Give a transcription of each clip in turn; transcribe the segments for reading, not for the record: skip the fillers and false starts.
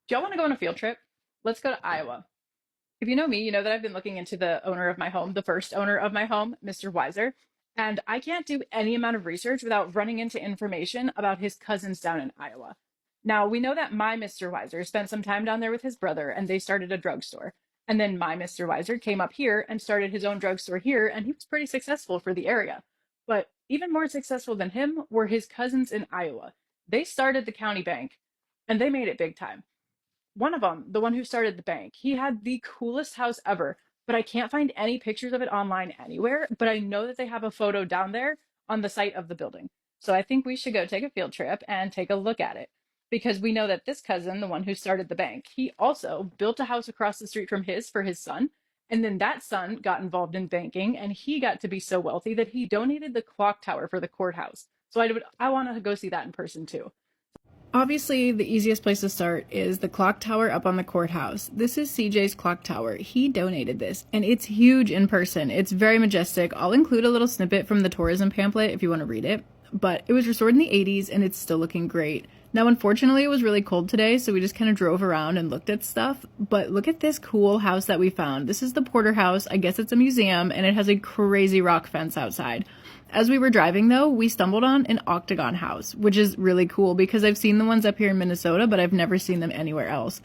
Do y'all want to go on a field trip? Let's go to Iowa. If you know me, you know that I've been looking into the owner of my home, the first owner of my home, Mr. Weiser. And I can't do any amount of research without running into information about his cousins down in Iowa. Now, we know that my Mr. Weiser spent some time down there with his brother and they started a drugstore. And then my Mr. Weiser came up here and started his own drugstore here, and he was pretty successful for the area. But even more successful than him were his cousins in Iowa. They started the county bank and they made it big time. One of them, the one who started the bank, he had the coolest house ever, but I can't find any pictures of it online anywhere. But I know that they have a photo down there on the site of the building. So I think we should go take a field trip and take a look at it because we know that this cousin, the one who started the bank, he also built a house across the street from his for his son. And then that son got involved in banking and he got to be so wealthy that he donated the clock tower for the courthouse. So I want to go see that in person too. Obviously, the easiest place to start is the clock tower up on the courthouse. This is CJ's clock tower. He donated this, and it's huge in person. It's very majestic. I'll include a little snippet from the tourism pamphlet if you want to read it. But it was restored in the 80s, and it's still looking great. Now, unfortunately, it was really cold today, so we just kind of drove around and looked at stuff. But look at this cool house that we found. This is the Porter House. I guess it's a museum, and it has a crazy rock fence outside. As we were driving, though, we stumbled on an octagon house, which is really cool because I've seen the ones up here in Minnesota, but I've never seen them anywhere else.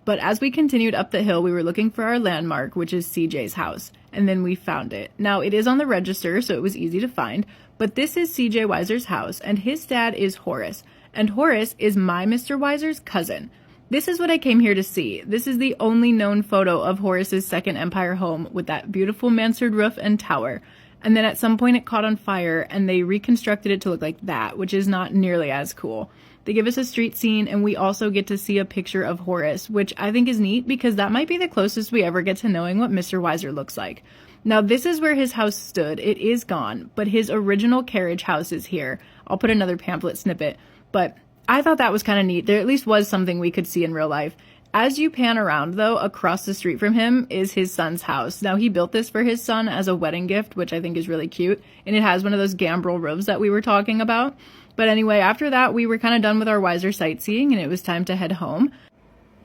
But as we continued up the hill, we were looking for our landmark, which is CJ's house, and then we found it. Now, it is on the register, so it was easy to find, but this is CJ Weiser's house, and his dad is Horace, and Horace is my Mr. Weiser's cousin. This is what I came here to see. This is the only known photo of Horace's second Empire home with that beautiful mansard roof and tower. And then at some point it caught on fire and they reconstructed it to look like that, which is not nearly as cool. They give us a street scene and we also get to see a picture of Horace, which I think is neat because that might be the closest we ever get to knowing what Mr. Weiser looks like. Now this is where his house stood. It is gone, but his original carriage house is here. I'll put another pamphlet snippet, but I thought that was kind of neat. There at least was something we could see in real life. As you pan around, though, across the street from him is his son's house. Now, he built this for his son as a wedding gift, which I think is really cute. And it has one of those gambrel roofs that we were talking about. But anyway, after that, we were kind of done with our Weiser sightseeing, and it was time to head home.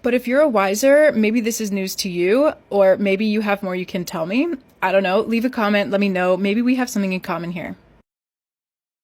But if you're a Weiser, maybe this is news to you, or maybe you have more you can tell me. I don't know. Leave a comment. Let me know. Maybe we have something in common here.